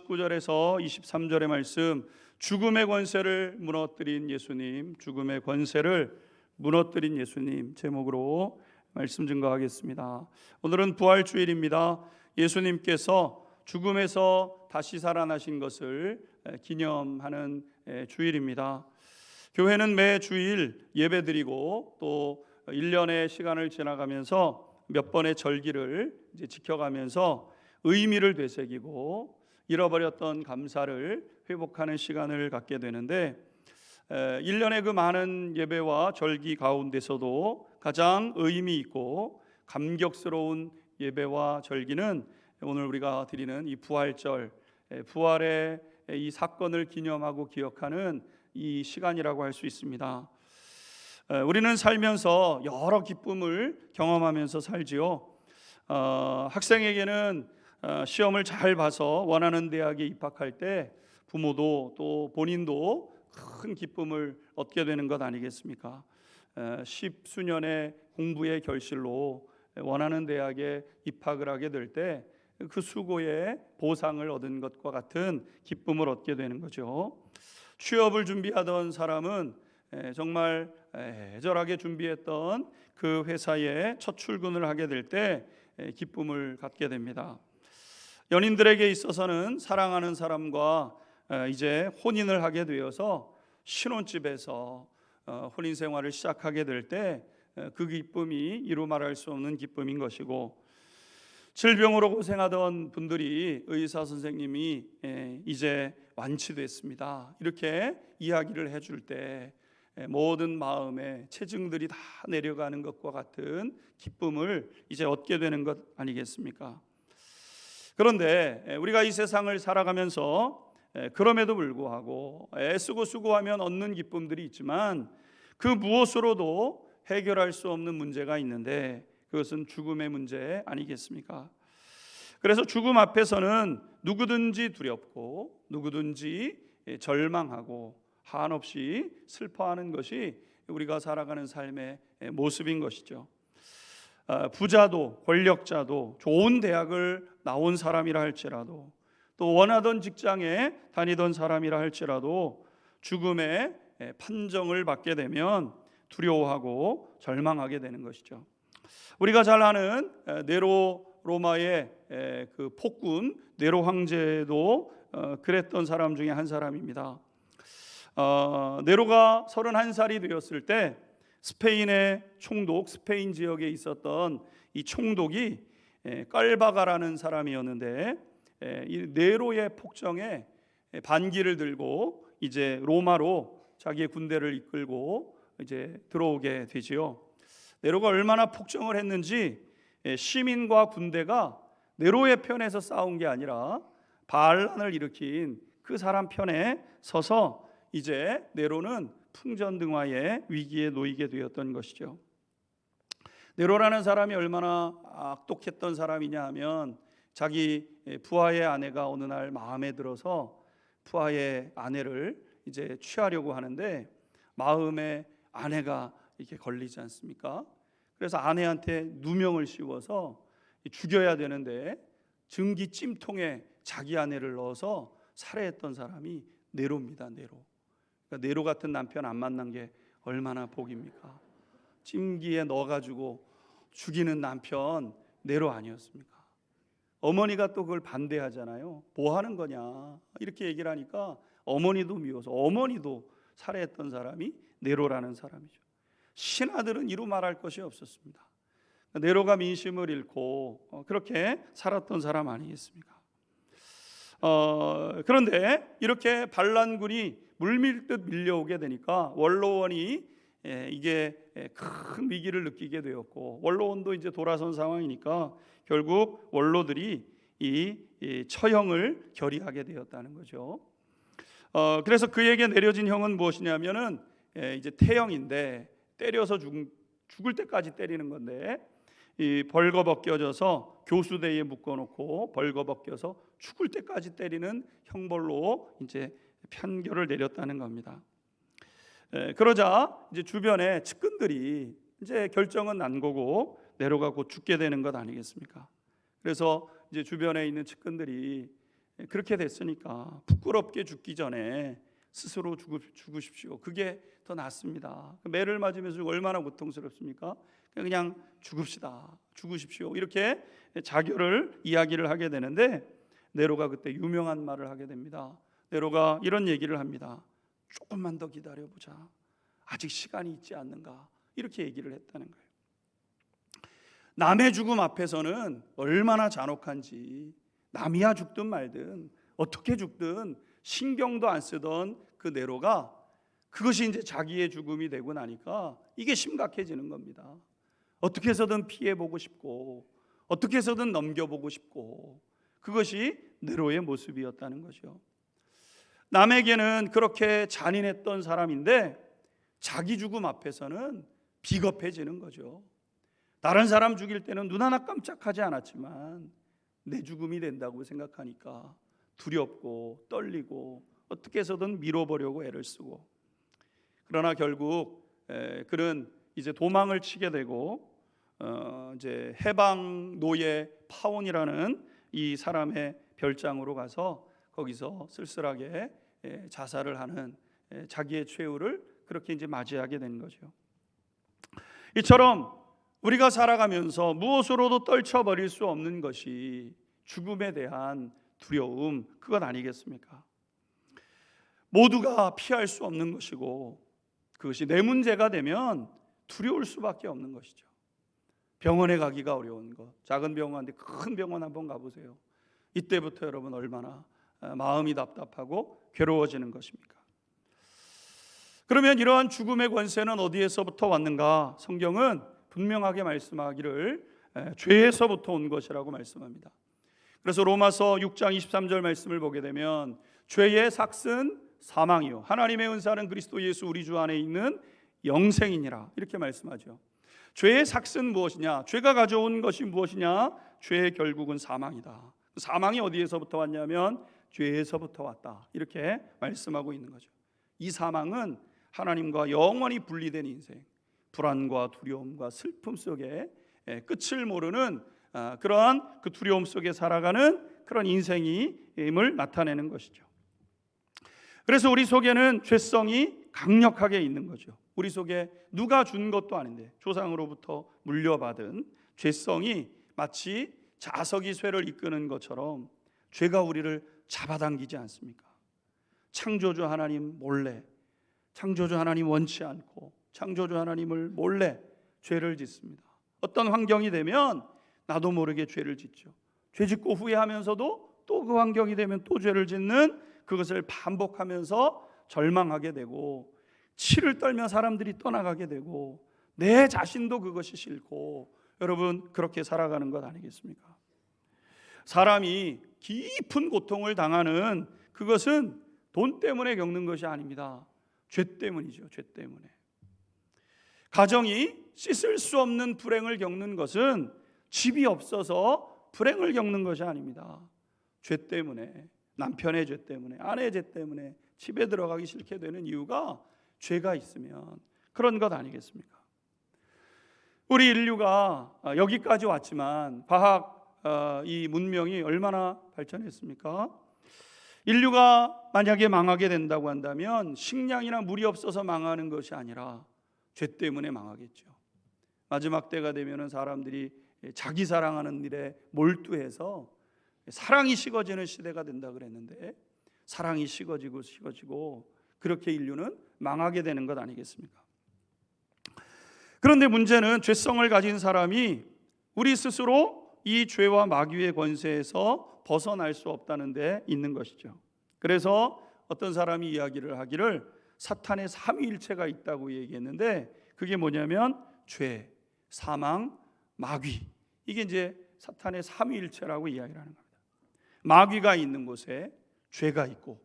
19절에서 23절의 말씀, 죽음의 권세를 무너뜨린 예수님, 죽음의 권세를 무너뜨린 예수님 제목으로 말씀 증거하겠습니다. 오늘은 부활주일입니다. 예수님께서 죽음에서 다시 살아나신 것을 기념하는 주일입니다. 교회는 매 주일 예배드리고 또 1년의 시간을 지나가면서 몇 번의 절기를 이제 지켜가면서 의미를 되새기고 잃어버렸던 감사를 회복하는 시간을 갖게 되는데 1년의 그 많은 예배와 절기 가운데서도 가장 의미 있고 감격스러운 예배와 절기는 오늘 우리가 드리는 이 부활절, 부활의 이 사건을 기념하고 기억하는 이 시간이라고 할 수 있습니다. 우리는 살면서 여러 기쁨을 경험하면서 살지요. 학생에게는 시험을 잘 봐서 원하는 대학에 입학할 때 부모도 또 본인도 큰 기쁨을 얻게 되는 것 아니겠습니까? 십수년의 공부의 결실로 원하는 대학에 입학을 하게 될 때 그 수고의 보상을 얻은 것과 같은 기쁨을 얻게 되는 거죠. 취업을 준비하던 사람은 정말 애절하게 준비했던 그 회사에 첫 출근을 하게 될 때 기쁨을 갖게 됩니다. 연인들에게 있어서는 사랑하는 사람과 이제 혼인을 하게 되어서 신혼집에서 혼인 생활을 시작하게 될 때 그 기쁨이 이루 말할 수 없는 기쁨인 것이고, 질병으로 고생하던 분들이 의사 선생님이 이제 완치됐습니다 이렇게 이야기를 해줄 때 모든 마음의 체증들이 다 내려가는 것과 같은 기쁨을 이제 얻게 되는 것 아니겠습니까? 그런데 우리가 이 세상을 살아가면서 그럼에도 불구하고 애쓰고 수고하면 얻는 기쁨들이 있지만 그 무엇으로도 해결할 수 없는 문제가 있는데 그것은 죽음의 문제 아니겠습니까? 그래서 죽음 앞에서는 누구든지 두렵고 누구든지 절망하고 한없이 슬퍼하는 것이 우리가 살아가는 삶의 모습인 것이죠. 부자도 권력자도 좋은 대학을 나온 사람이라 할지라도 또 원하던 직장에 다니던 사람이라 할지라도 죽음의 판정을 받게 되면 두려워하고 절망하게 되는 것이죠. 우리가 잘 아는 네로 로마의 그 폭군 네로 황제도 그랬던 사람 중에 한 사람입니다. 네로가 31살이 되었을 때 스페인의 총독, 스페인 지역에 있었던 이 총독이 깔바가라는 사람이었는데 이 네로의 폭정에 반기를 들고 이제 로마로 자기의 군대를 이끌고 이제 들어오게 되지요. 네로가 얼마나 폭정을 했는지 시민과 군대가 네로의 편에서 싸운 게 아니라 반란을 일으킨 그 사람 편에 서서 이제 네로는 풍전등화의 위기에 놓이게 되었던 것이죠. 네로라는 사람이 얼마나 악독했던 사람이냐 하면 자기 부하의 아내가 어느 날 마음에 들어서 부하의 아내를 이제 취하려고 하는데 마음에 아내가 이렇게 걸리지 않습니까? 그래서 아내한테 누명을 씌워서 죽여야 되는데 증기 찜통에 자기 아내를 넣어서 살해했던 사람이 네로입니다. 네로. 그러니까 네로 같은 남편 안 만난 게 얼마나 복입니까? 찜기에 넣어가지고 죽이는 남편 네로 아니었습니까? 어머니가 또 그걸 반대하잖아요. 뭐 하는 거냐 이렇게 얘기를 하니까 어머니도 미워서 어머니도 살해했던 사람이 네로라는 사람이죠. 신하들은 이루 말할 것이 없었습니다. 네로가 민심을 잃고 그렇게 살았던 사람 아니겠습니까? 그런데 이렇게 반란군이 물밀듯 밀려오게 되니까 원로원이 이게 큰 위기를 느끼게 되었고, 원로원도 이제 돌아선 상황이니까 결국 원로들이 이 처형을 결의하게 되었다는 거죠. 그래서 그에게 내려진 형은 무엇이냐면은 이제 태형인데 때려서 죽을 때까지 때리는 건데 이 벌거벗겨져서 교수대에 묶어놓고 벌거벗겨서 죽을 때까지 때리는 형벌로 이제 판결을 내렸다는 겁니다. 그러자 이제 주변의 측근들이 이제 결정은 난 거고 네로가 곧 죽게 되는 것 아니겠습니까? 그래서 이제 주변에 있는 측근들이 그렇게 됐으니까 부끄럽게 죽기 전에 스스로 죽으십시오. 그게 더 낫습니다. 매를 맞으면서 얼마나 고통스럽습니까? 그냥 죽으십시오. 이렇게 자결을 이야기를 하게 되는데, 네로가 그때 유명한 말을 하게 됩니다. 네로가 이런 얘기를 합니다. 조금만 더 기다려보자. 아직 시간이 있지 않는가? 이렇게 얘기를 했다는 거예요. 남의 죽음 앞에서는 얼마나 잔혹한지, 남이야 죽든 말든 어떻게 죽든 신경도 안 쓰던 그 네로가 그것이 이제 자기의 죽음이 되고 나니까 이게 심각해지는 겁니다. 어떻게 해서든 피해보고 싶고, 어떻게 해서든 넘겨보고 싶고, 그것이 네로의 모습이었다는 거죠. 남에게는 그렇게 잔인했던 사람인데 자기 죽음 앞에서는 비겁해지는 거죠. 다른 사람 죽일 때는 눈 하나 깜짝하지 않았지만 내 죽음이 된다고 생각하니까 두렵고 떨리고 어떻게 해서든 밀어보려고 애를 쓰고, 그러나 결국 그는 이제 도망을 치게 되고 이제 해방 노예 파온이라는 이 사람의 별장으로 가서 거기서 쓸쓸하게 자살을 하는, 자기의 최후를 그렇게 이제 맞이하게 된 거죠. 이처럼 우리가 살아가면서 무엇으로도 떨쳐버릴 수 없는 것이 죽음에 대한 두려움, 그것 아니겠습니까? 모두가 피할 수 없는 것이고 그것이 내 문제가 되면 두려울 수밖에 없는 것이죠. 병원에 가기가 어려운 것, 작은 병원인데 큰 병원 한번 가보세요. 이때부터 여러분 얼마나 마음이 답답하고 괴로워지는 것입니까? 그러면 이러한 죽음의 권세는 어디에서부터 왔는가? 성경은 분명하게 말씀하기를 죄에서부터 온 것이라고 말씀합니다. 그래서 로마서 6장 23절 말씀을 보게 되면 죄의 삭은 사망이요 하나님의 은사는 그리스도 예수 우리 주 안에 있는 영생이니라, 이렇게 말씀하죠. 죄의 삭은 무엇이냐? 죄가 가져온 것이 무엇이냐? 죄의 결국은 사망이다. 사망이 어디에서부터 왔냐면 죄에서부터 왔다, 이렇게 말씀하고 있는 거죠. 이 사망은 하나님과 영원히 분리된 인생, 불안과 두려움과 슬픔 속에 끝을 모르는 그러한 그 두려움 속에 살아가는 그런 인생임을 나타내는 것이죠. 그래서 우리 속에는 죄성이 강력하게 있는 거죠. 우리 속에 누가 준 것도 아닌데 조상으로부터 물려받은 죄성이 마치 자석이 쇠를 이끄는 것처럼 죄가 우리를 잡아당기지 않습니까? 창조주 하나님 몰래, 창조주 하나님 원치 않고 창조주 하나님을 몰래 죄를 짓습니다. 어떤 환경이 되면 나도 모르게 죄를 짓죠. 죄 짓고 후회하면서도 또 그 환경이 되면 또 죄를 짓는, 그것을 반복하면서 절망하게 되고 치를 떨며 사람들이 떠나가게 되고 내 자신도 그것이 싫고, 여러분 그렇게 살아가는 것 아니겠습니까? 사람이 깊은 고통을 당하는 그것은 돈 때문에 겪는 것이 아닙니다. 죄 때문이죠. 죄 때문에. 가정이 씻을 수 없는 불행을 겪는 것은 집이 없어서 불행을 겪는 것이 아닙니다. 죄 때문에, 남편의 죄 때문에, 아내의 죄 때문에 집에 들어가기 싫게 되는 이유가 죄가 있으면 그런 것 아니겠습니까? 우리 인류가 여기까지 왔지만 과학 이 문명이 얼마나 발전했습니까? 인류가 만약에 망하게 된다고 한다면 식량이나 물이 없어서 망하는 것이 아니라 죄 때문에 망하겠죠. 마지막 때가 되면은 사람들이 자기 사랑하는 일에 몰두해서 사랑이 식어지는 시대가 된다 그랬는데, 사랑이 식어지고 그렇게 인류는 망하게 되는 것 아니겠습니까? 그런데 문제는 죄성을 가진 사람이 우리 스스로 이 죄와 마귀의 권세에서 벗어날 수 없다는 데 있는 것이죠. 그래서 어떤 사람이 이야기를 하기를 사탄의 삼위일체가 있다고 얘기했는데, 그게 뭐냐면 죄, 사망, 마귀, 이게 이제 사탄의 삼위일체라고 이야기를 하는 겁니다. 마귀가 있는 곳에 죄가 있고,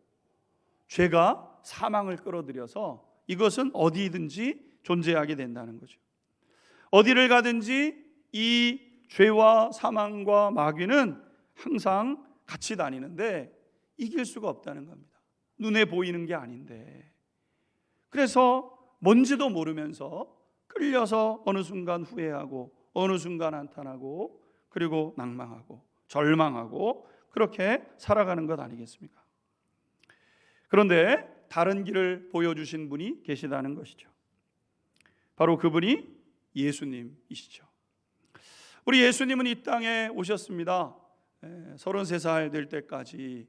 죄가 사망을 끌어들여서 이것은 어디든지 존재하게 된다는 거죠. 어디를 가든지 이 죄와 사망과 마귀는 항상 같이 다니는데 이길 수가 없다는 겁니다. 눈에 보이는 게 아닌데. 그래서 뭔지도 모르면서 끌려서 어느 순간 후회하고 어느 순간 한탄하고 그리고 낭망하고 절망하고 그렇게 살아가는 것 아니겠습니까? 그런데 다른 길을 보여주신 분이 계시다는 것이죠. 바로 그분이 예수님이시죠. 우리 예수님은 이 땅에 오셨습니다. 33살 될 때까지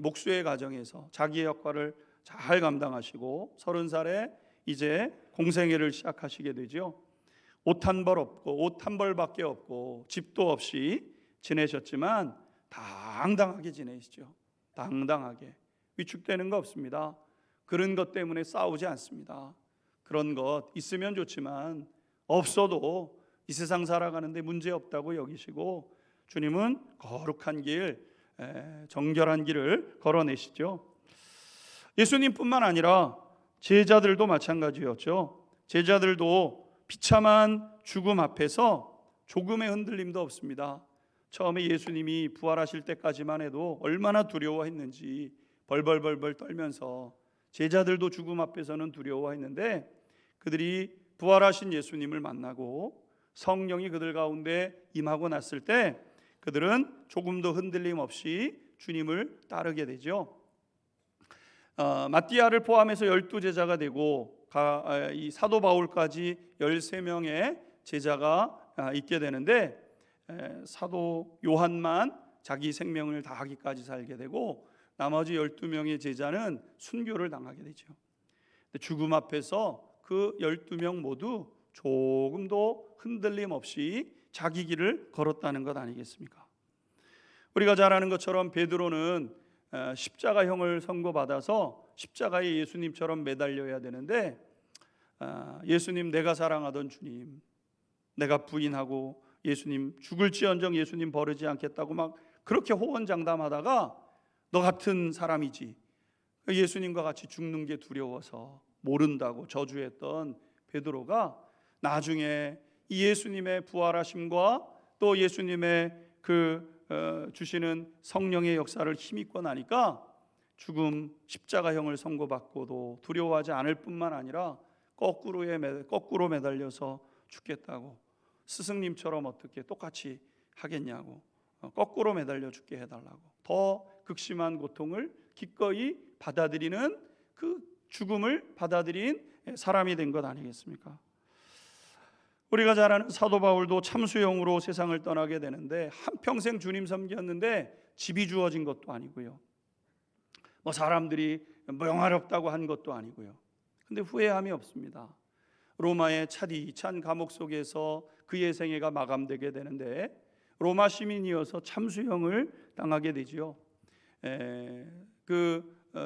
목수의 가정에서 자기의 역할을 잘 감당하시고 30살에 이제 공생애를 시작하시게 되죠. 옷 한 벌 없고 옷 한 벌밖에 없고 집도 없이 지내셨지만 당당하게 지내시죠. 당당하게 위축되는 거 없습니다. 그런 것 때문에 싸우지 않습니다. 그런 것 있으면 좋지만 없어도 이 세상 살아가는데 문제 없다고 여기시고 주님은 거룩한 길, 정결한 길을 걸어내시죠. 예수님뿐만 아니라 제자들도 마찬가지였죠. 제자들도 비참한 죽음 앞에서 조금의 흔들림도 없습니다. 처음에 예수님이 부활하실 때까지만 해도 얼마나 두려워했는지 벌벌벌벌 떨면서 제자들도 죽음 앞에서는 두려워했는데 그들이 부활하신 예수님을 만나고 성령이 그들 가운데 임하고 났을 때 그들은 조금도 흔들림 없이 주님을 따르게 되죠. 마띠아를 포함해서 12제자가 되고 이 사도 바울까지 13명의 제자가 있게 되는데 사도 요한만 자기 생명을 다하기까지 살게 되고 나머지 12명의 제자는 순교를 당하게 되죠. 죽음 앞에서 그 12명 모두 조금도 흔들림 없이 자기 길을 걸었다는 것 아니겠습니까? 우리가 잘 아는 것처럼 베드로는 십자가형을 선고받아서 십자가에 예수님처럼 매달려야 되는데 예수님, 내가 사랑하던 주님, 내가 부인하고 예수님 죽을지언정 예수님 버리지 않겠다고 막 그렇게 호언장담하다가 너 같은 사람이지 예수님과 같이 죽는 게 두려워서 모른다고 저주했던 베드로가 나중에 이 예수님의 부활하심과 또 예수님의 주시는 성령의 역사를 힘입고 나니까 죽음 십자가형을 선고받고도 두려워하지 않을 뿐만 아니라 거꾸로 매달려서 죽겠다고, 스승님처럼 어떻게 똑같이 하겠냐고, 거꾸로 매달려 죽게 해달라고, 더 극심한 고통을 기꺼이 받아들이는 그 죽음을 받아들인 사람이 된 것 아니겠습니까? 우리가 잘 아는 사도 바울도 참수형으로 세상을 떠나게 되는데 한평생 주님 섬겼는데 집이 주어진 것도 아니고요, 사람들이 영화롭다고 한 것도 아니고요. 근데 후회함이 없습니다. 로마의 차디찬 감옥 속에서 그의 생애가 마감되게 되는데 로마 시민이어서 참수형을 당하게 되지요.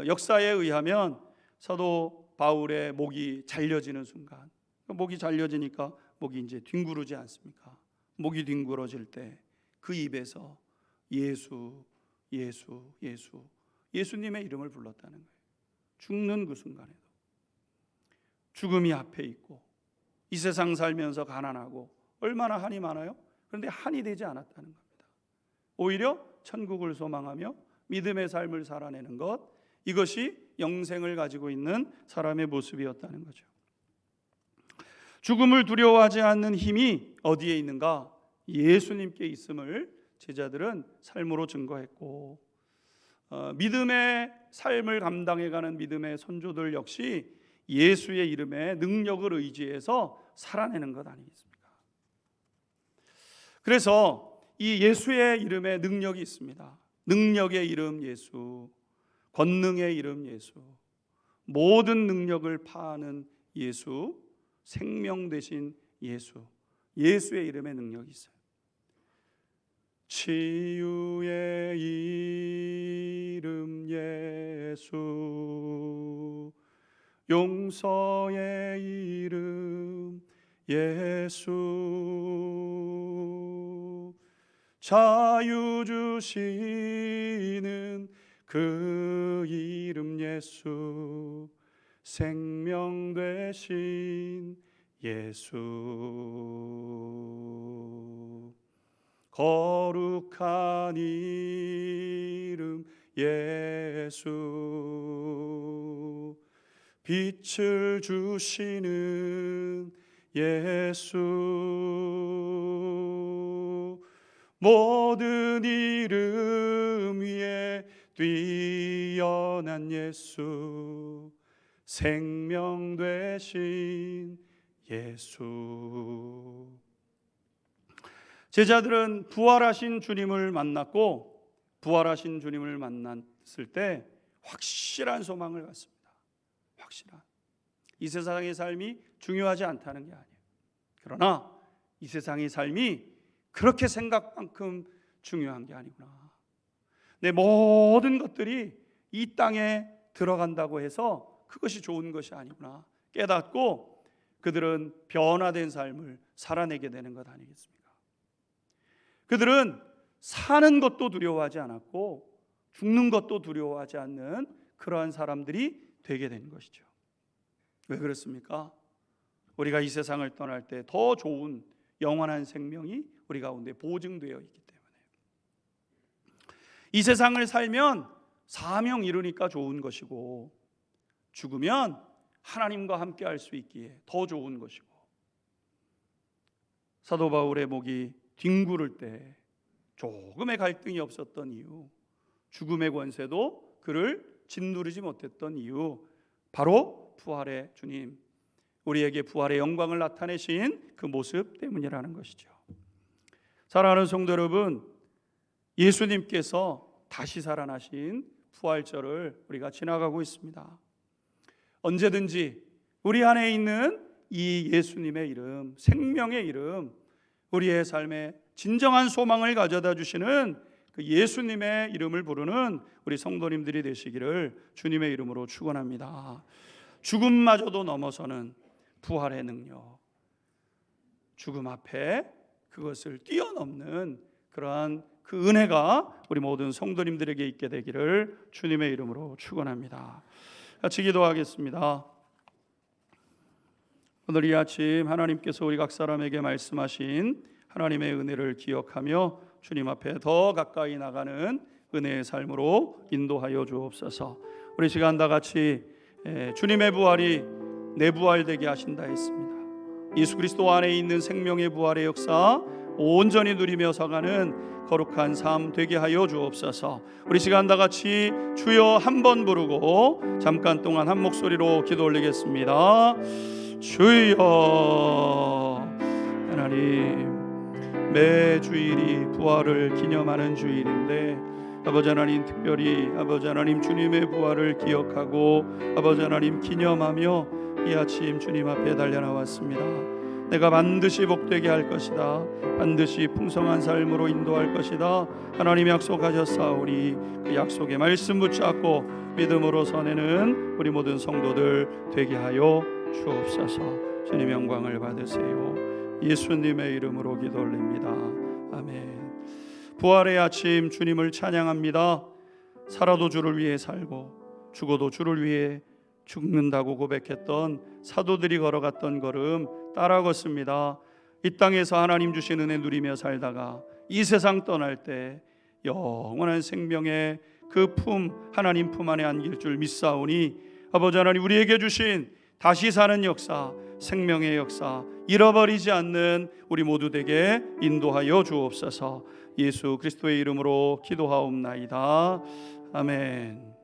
역사에 의하면 사도 바울의 목이 잘려지는 순간, 목이 잘려지니까 목이 이제 뒹구르지 않습니까? 목이 뒹구러질 때 그 입에서 예수, 예수, 예수, 예수님의 이름을 불렀다는 거예요. 죽는 그 순간에도 죽음이 앞에 있고 이 세상 살면서 가난하고 얼마나 한이 많아요? 그런데 한이 되지 않았다는 겁니다. 오히려 천국을 소망하며 믿음의 삶을 살아내는 것, 이것이 영생을 가지고 있는 사람의 모습이었다는 거죠. 죽음을 두려워하지 않는 힘이 어디에 있는가? 예수님께 있음을 제자들은 삶으로 증거했고, 믿음의 삶을 감당해가는 믿음의 선조들 역시 예수의 이름에 능력을 의지해서 살아내는 것 아니겠습니까? 그래서 이 예수의 이름에 능력이 있습니다. 능력의 이름 예수, 권능의 이름 예수, 모든 능력을 파하는 예수, 생명 되신 예수, 예수의 이름에 능력이 있어요. 치유의 이름 예수, 용서의 이름 예수, 자유 주시는 그 이름 예수, 생명 되신 예수, 거룩한 이름 예수, 빛을 주시는 예수, 모든 이름 위에 뛰어난 예수, 생명 되신 예수. 제자들은 부활하신 주님을 만났고, 부활하신 주님을 만났을 때 확실한 소망을 갖습니다. 확실한. 이 세상의 삶이 중요하지 않다는 게 아니에요. 그러나 이 세상의 삶이 그렇게 생각만큼 중요한 게 아니구나. 내 모든 것들이 이 땅에 들어간다고 해서 그것이 좋은 것이 아니구나 깨닫고 그들은 변화된 삶을 살아내게 되는 것 아니겠습니까? 그들은 사는 것도 두려워하지 않았고 죽는 것도 두려워하지 않는 그러한 사람들이 되게 된 것이죠. 왜 그렇습니까? 우리가 이 세상을 떠날 때 더 좋은 영원한 생명이 우리 가운데 보증되어 있기 때문에, 이 세상을 살면 사명 이루니까 좋은 것이고 죽으면 하나님과 함께 할 수 있기에 더 좋은 것이고, 사도 바울의 목이 뒹구를 때 조금의 갈등이 없었던 이유, 죽음의 권세도 그를 짓누르지 못했던 이유, 바로 부활의 주님, 우리에게 부활의 영광을 나타내신 그 모습 때문이라는 것이죠. 사랑하는 성도 여러분, 예수님께서 다시 살아나신 부활절을 우리가 지나가고 있습니다. 언제든지 우리 안에 있는 이 예수님의 이름, 생명의 이름, 우리의 삶에 진정한 소망을 가져다 주시는 그 예수님의 이름을 부르는 우리 성도님들이 되시기를 주님의 이름으로 축원합니다. 죽음마저도 넘어서는 부활의 능력, 죽음 앞에 그것을 뛰어넘는 그러한 그 은혜가 우리 모든 성도님들에게 있게 되기를 주님의 이름으로 축원합니다. 같이 기도하겠습니다. 오늘 이 아침 하나님께서 우리 각 사람에게 말씀하신 하나님의 은혜를 기억하며 주님 앞에 더 가까이 나가는 은혜의 삶으로 인도하여 주옵소서. 우리 시간 다 같이 주님의 부활이 내 부활 되게 하신다 했습니다. 예수 그리스도 안에 있는 생명의 부활의 역사 온전히 누리며 서가는 거룩한 삶 되게 하여 주옵소서. 우리 시간 다 같이 주여 한 번 부르고 잠깐 동안 한 목소리로 기도 올리겠습니다. 주여. 하나님, 매 주일이 부활을 기념하는 주일인데 아버지 하나님, 특별히 아버지 하나님 주님의 부활을 기억하고 아버지 하나님 기념하며 이 아침 주님 앞에 달려나왔습니다. 내가 반드시 복되게 할 것이다, 반드시 풍성한 삶으로 인도할 것이다, 하나님 약속하셨사오니 그 약속에 말씀 붙잡고 믿음으로 서내는 우리 모든 성도들 되게 하여 주옵소서. 주님 영광을 받으세요. 예수님의 이름으로 기도 올립니다. 아멘. 부활의 아침 주님을 찬양합니다. 살아도 주를 위해 살고 죽어도 주를 위해 죽는다고 고백했던 사도들이 걸어갔던 걸음 따라 걷습니다. 이 땅에서 하나님 주신 은혜 누리며 살다가 이 세상 떠날 때 영원한 생명의 그 품, 하나님 품 안에 안길 줄 믿사오니 아버지 하나님 우리에게 주신 다시 사는 역사, 생명의 역사 잃어버리지 않는 우리 모두 되게 인도하여 주옵소서. 예수 그리스도의 이름으로 기도하옵나이다. 아멘.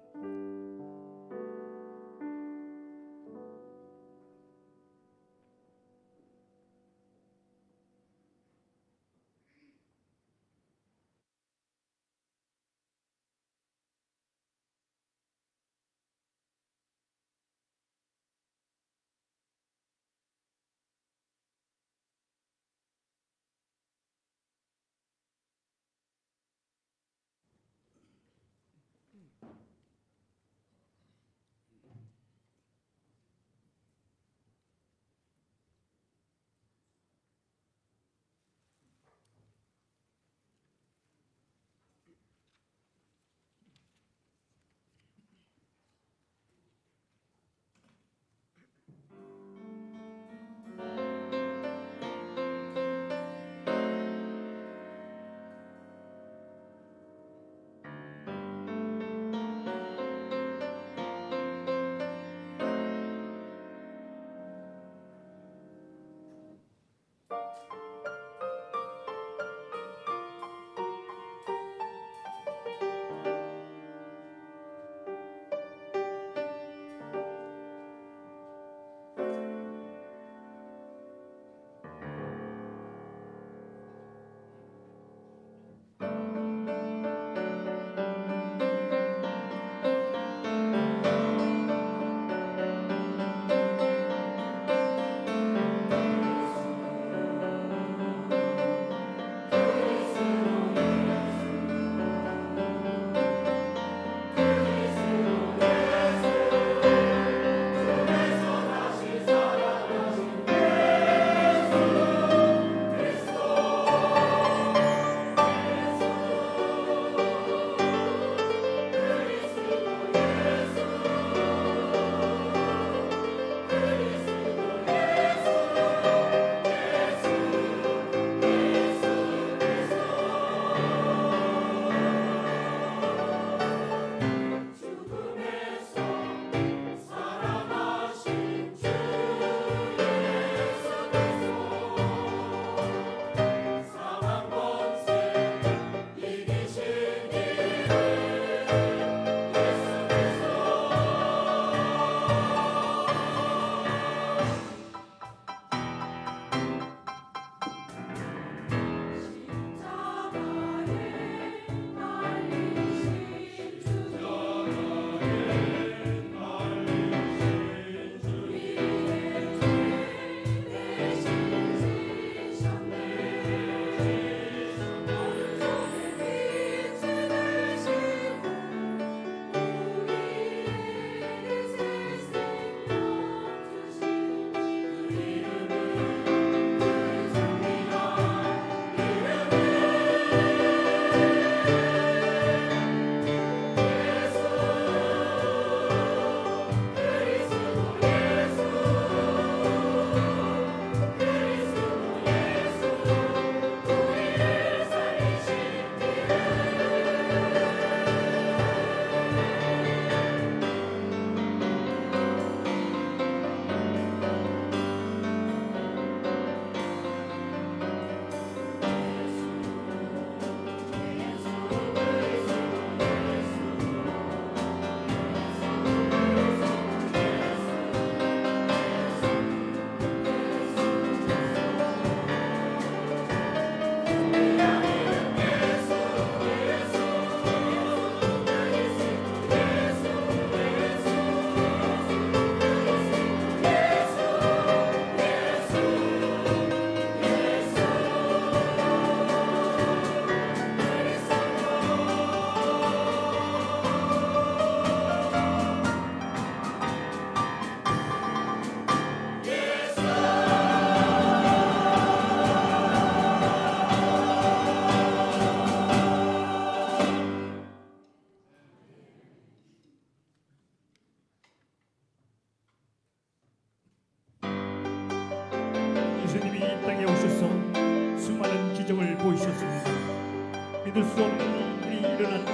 믿을 수 없는 일들이 일어났고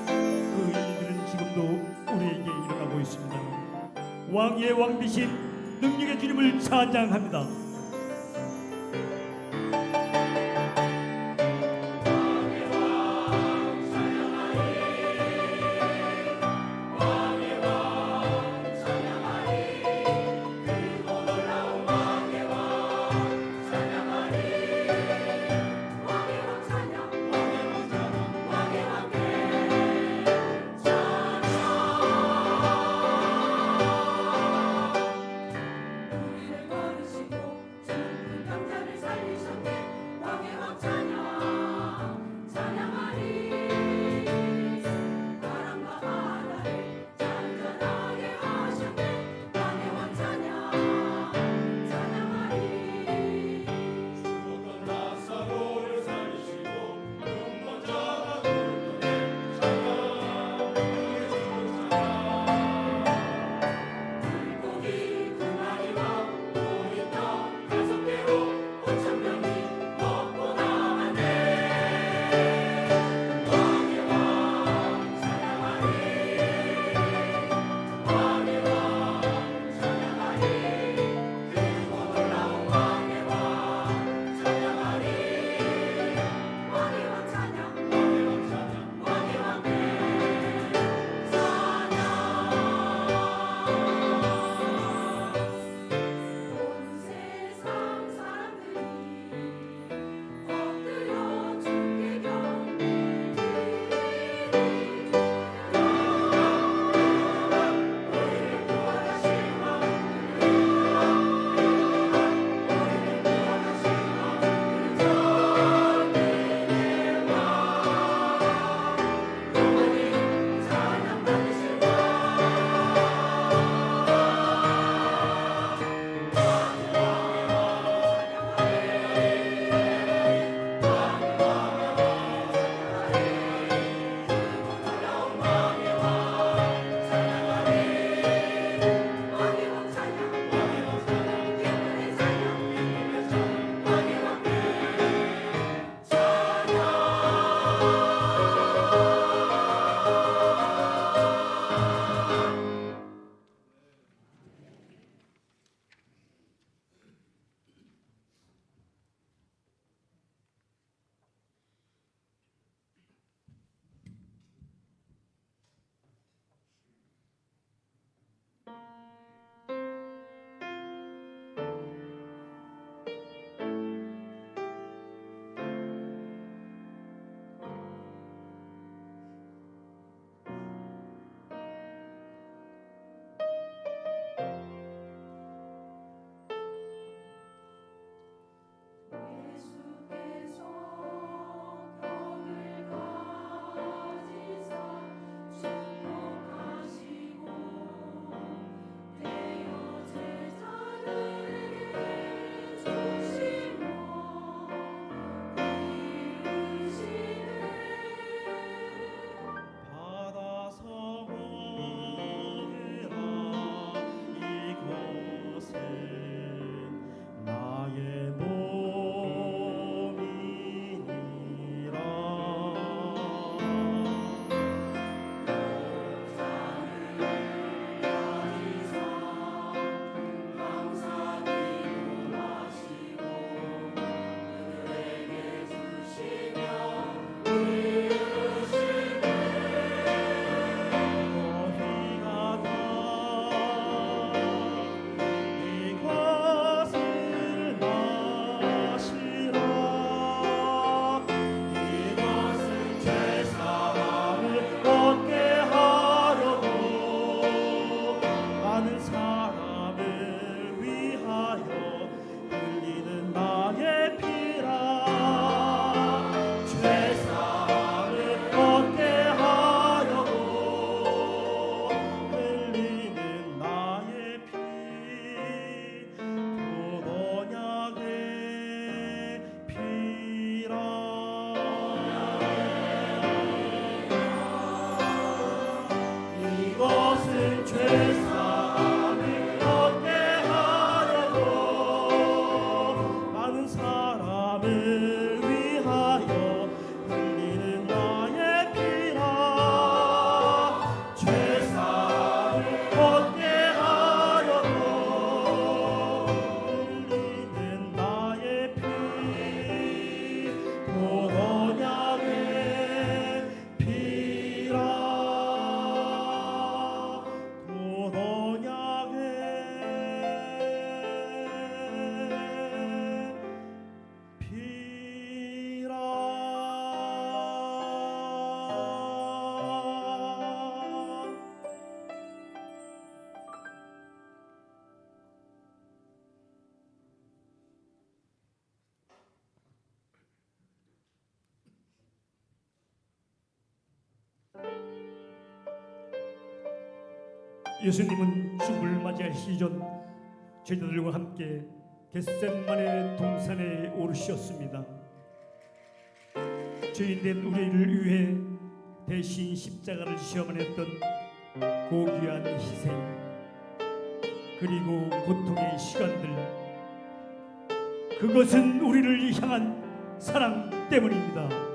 그 일들은 지금도 우리에게 일어나고 있습니다. 왕의 왕 되신 능력의 주님을 찬양합니다. 거르시고 예수님은 죽음을 맞이하시기 전 제자들과 함께 겟셋마네 동산에 오르셨습니다. 죄인된 우리를 위해 대신 십자가를 시험했던 고귀한 희생, 그리고 고통의 시간들, 그것은 우리를 향한 사랑 때문입니다.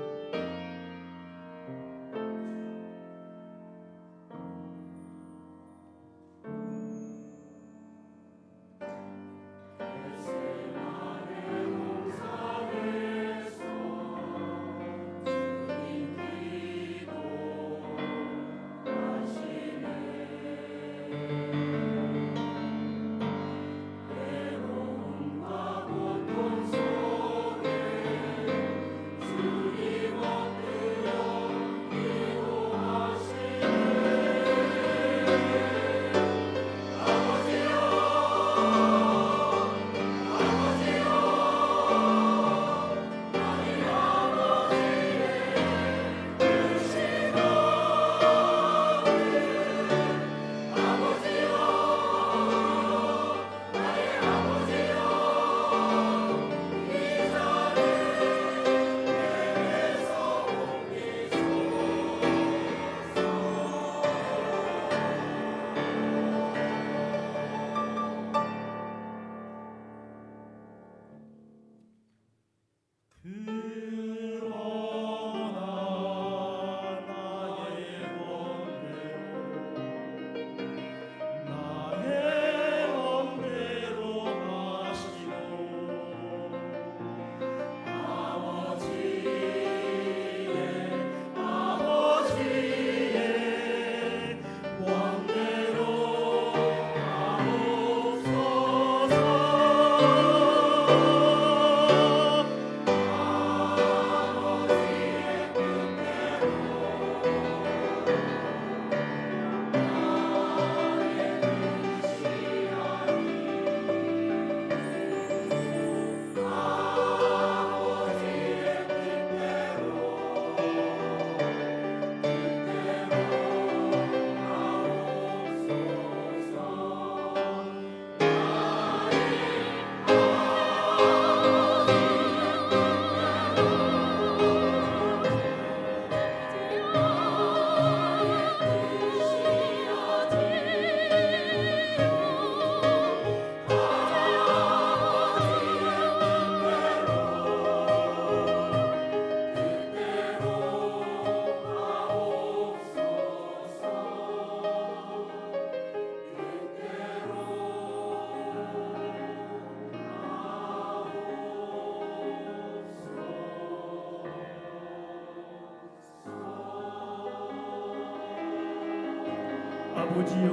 아버지여,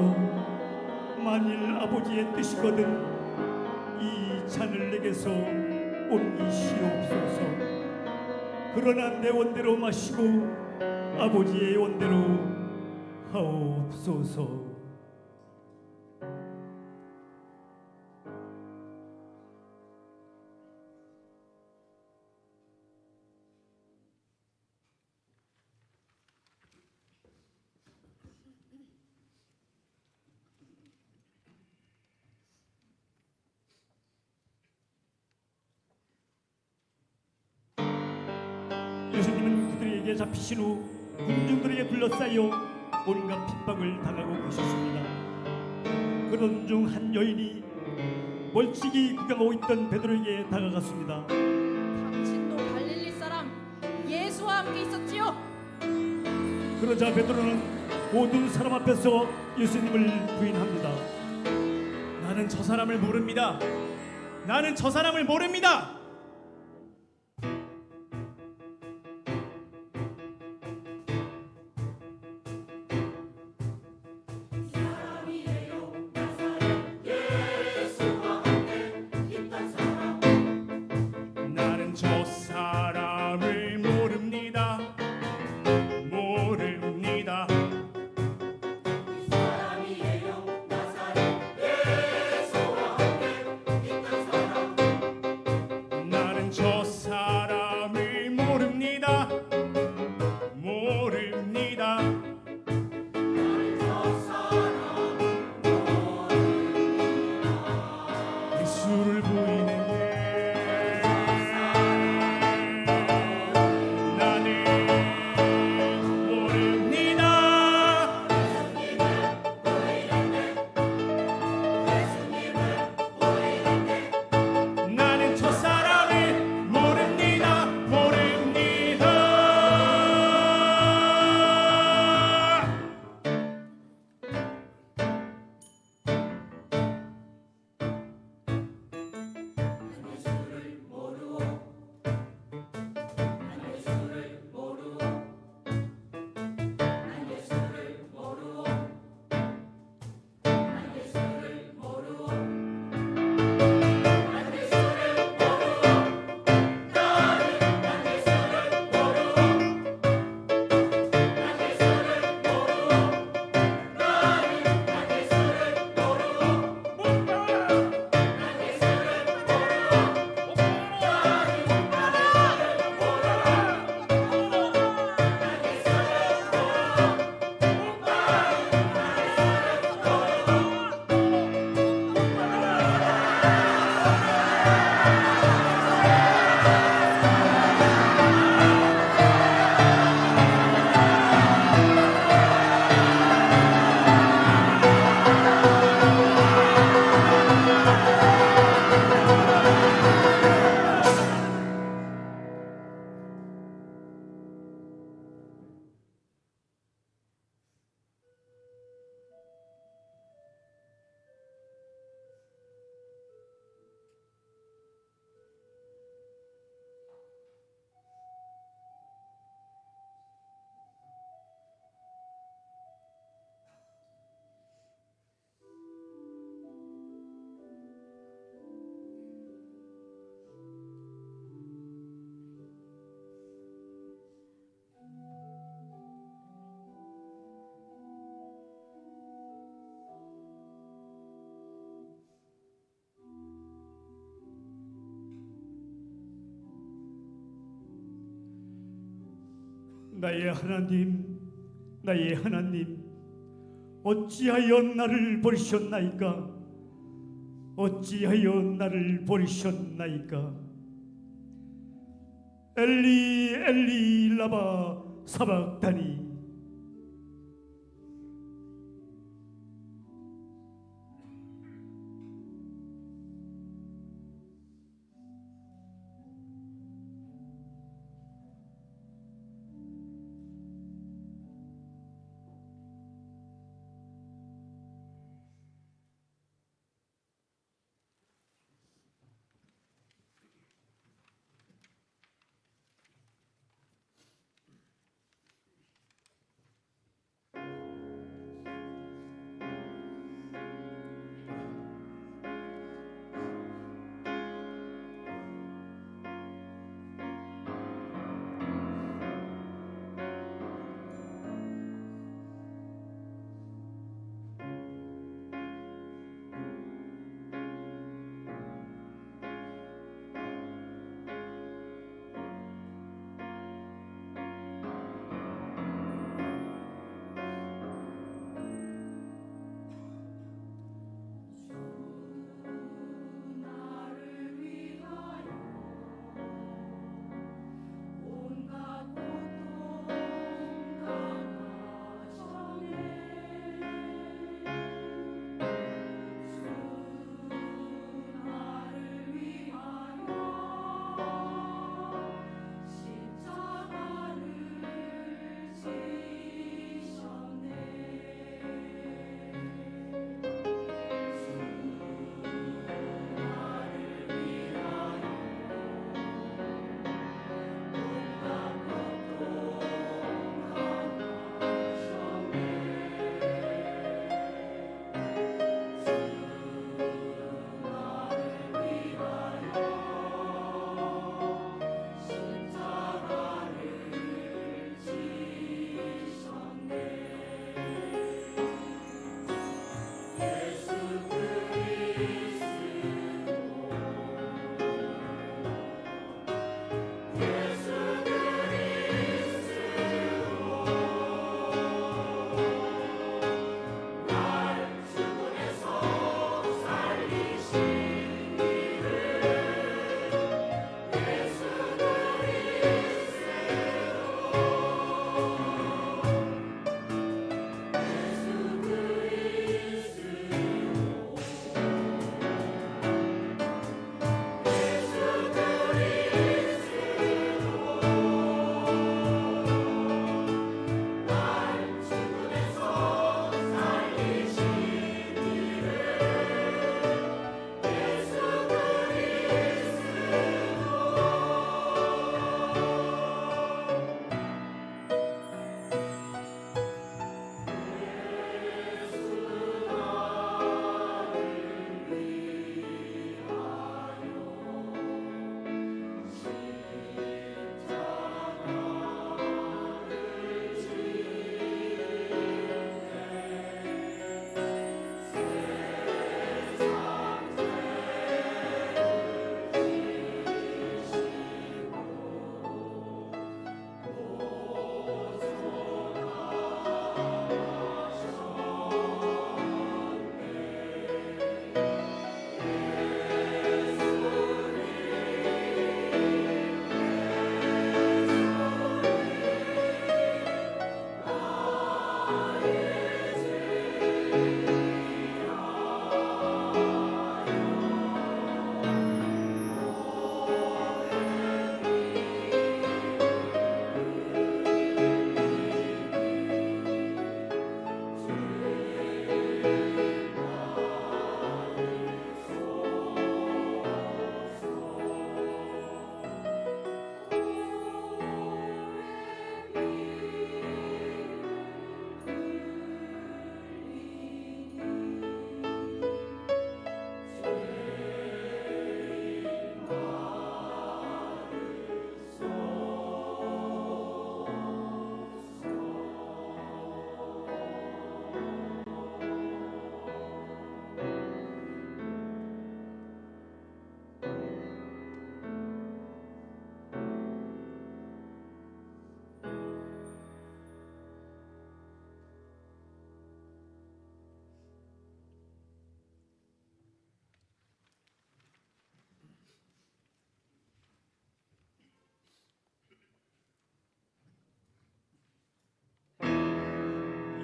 만일 아버지의 뜻이거든 이 잔을 내게서 옮기시옵소서. 그러나 내 원대로 마시고 아버지의 원대로 하옵소서. 예수님은 그들에게 잡히신 후 군중들에게 둘러싸여 온갖 핍박을 당하고 계셨습니다. 그러던 중 한 여인이 멀찍이 구경하고 있던 베드로에게 다가갔습니다. 당신도 갈릴리 사람 예수와 함께 있었지요? 그러자 베드로는 모든 사람 앞에서 예수님을 부인합니다. 나는 저 사람을 모릅니다. 나는 저 사람을 모릅니다. 나는 저 사람을 모릅니다. 모릅니다. 나의 하나님, 나의 하나님, 어찌하여 나를 버리셨나이까? 어찌하여 나를 버리셨나이까? 엘리 엘리 라바 사박다니.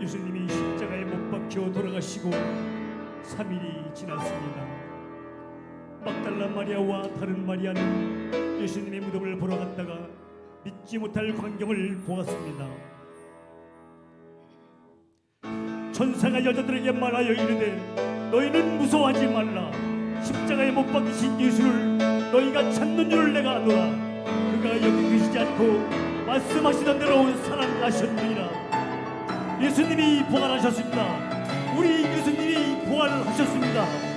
예수님이 십자가에 못 박혀 돌아가시고 3일이 지났습니다. 막달라 마리아와 다른 마리아는 예수님의 무덤을 보러 갔다가 믿지 못할 광경을 보았습니다. 천사가 여자들에게 말하여 이르되 너희는 무서워하지 말라. 십자가에 못 박히신 예수를 너희가 찾는 줄을 내가 아노라. 그가 여기 계시지 않고 말씀하시던 대로 살아나셨느니라. 예수님이 부활하셨습니다. 우리 예수님이 부활하셨습니다.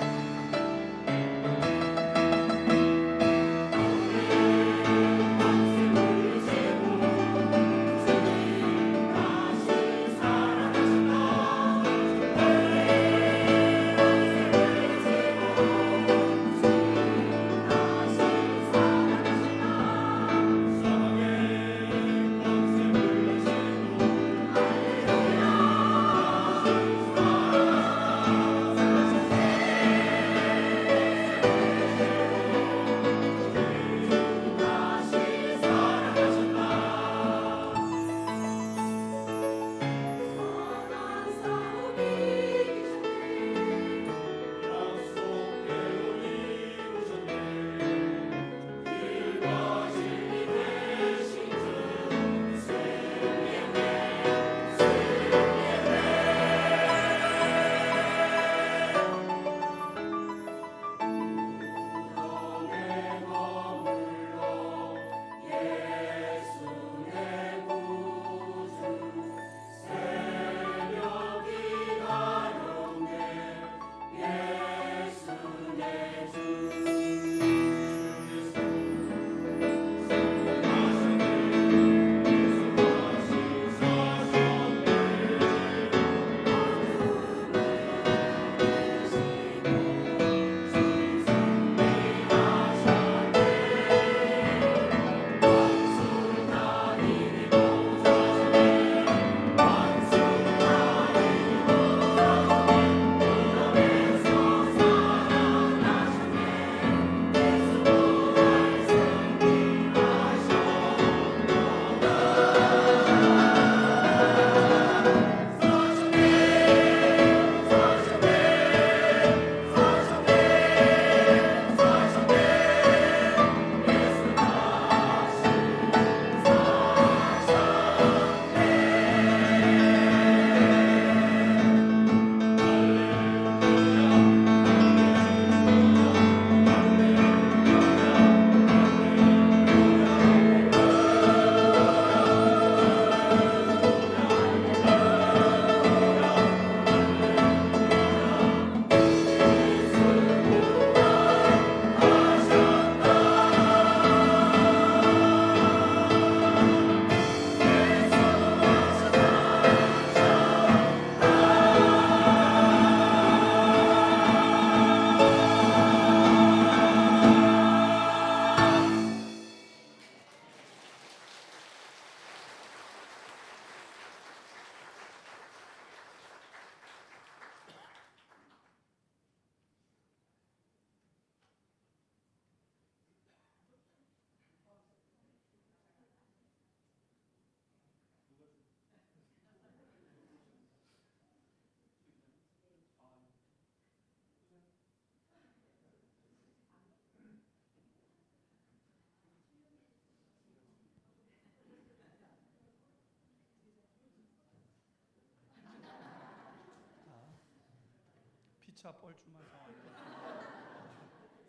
피차 뻘쭘한 상황.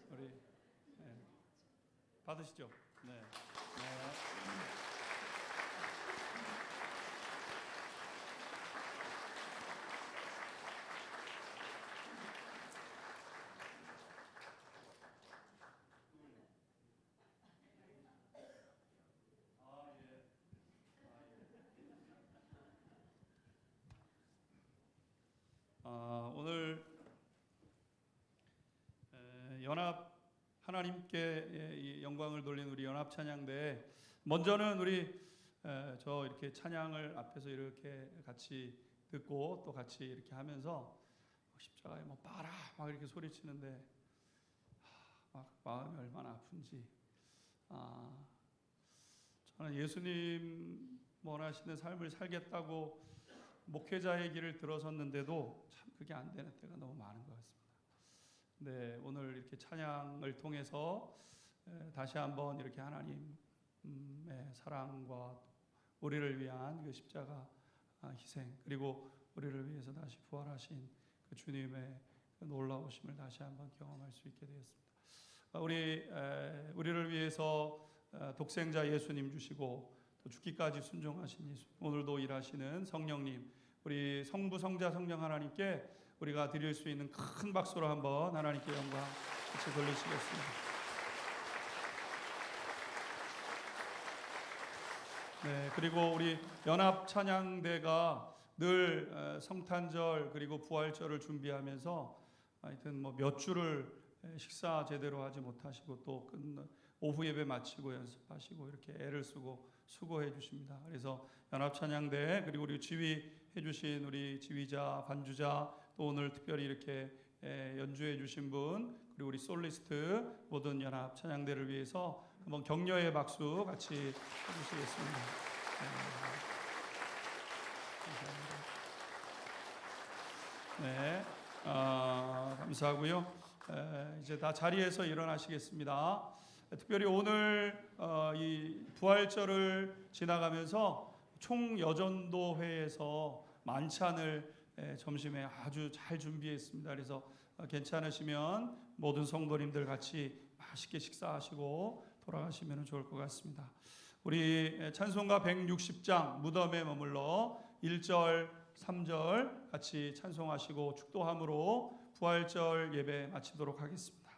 우리 네. 받으시죠. 네. 네. 오늘 연합 하나님께 이 영광을 돌린 우리 연합 찬양대에 먼저는 우리 저 이렇게 찬양을 앞에서 이렇게 같이 듣고 또 같이 이렇게 하면서 십자가에 뭐 봐라 막 이렇게 소리치는데 막 마음이 얼마나 아픈지 저는 예수님 원하시는 삶을 살겠다고 목회자의 길을 들어섰는데도 참 그게 안 되는 때가 너무 많은 것 같습니다. 네, 오늘 이렇게 찬양을 통해서 다시 한번 이렇게 하나님의 사랑과 우리를 위한 그 십자가 희생, 그리고 우리를 위해서 다시 부활하신 그 주님의 그 놀라우심을 다시 한번 경험할 수 있게 되었습니다. 우리를 위해서 독생자 예수님 주시고 또 죽기까지 순종하신 예수, 오늘도 일하시는 성령님, 우리 성부, 성자, 성령 하나님께 우리가 드릴 수 있는 큰 박수로 한번 하나님께 영광 같이 돌리시겠습니다. 네, 그리고 우리 연합 찬양대가 늘 성탄절 그리고 부활절을 준비하면서 하여튼 뭐 몇 주를 식사 제대로 하지 못하시고 또 오후 예배 마치고 연습하시고 이렇게 애를 쓰고 수고해 주십니다. 그래서 연합 찬양대 그리고 우리 지휘해 주신 우리 지휘자, 반주자, 또 오늘 특별히 이렇게 연주해 주신 분, 그리고 우리 솔리스트, 모든 연합 찬양대를 위해서 한번 격려의 박수 같이 해주시겠습니다. 네, 감사하고요. 이제 다 자리에서 일어나시겠습니다. 특별히 오늘 이 부활절을 지나가면서 총여전도회에서 만찬을 점심에 아주 잘 준비했습니다. 그래서 괜찮으시면 모든 성도님들 같이 맛있게 식사하시고 돌아가시면 좋을 것 같습니다. 우리 찬송가 160장 무덤에 머물러 1절 3절 같이 찬송하시고 축도함으로 부활절 예배 마치도록 하겠습니다.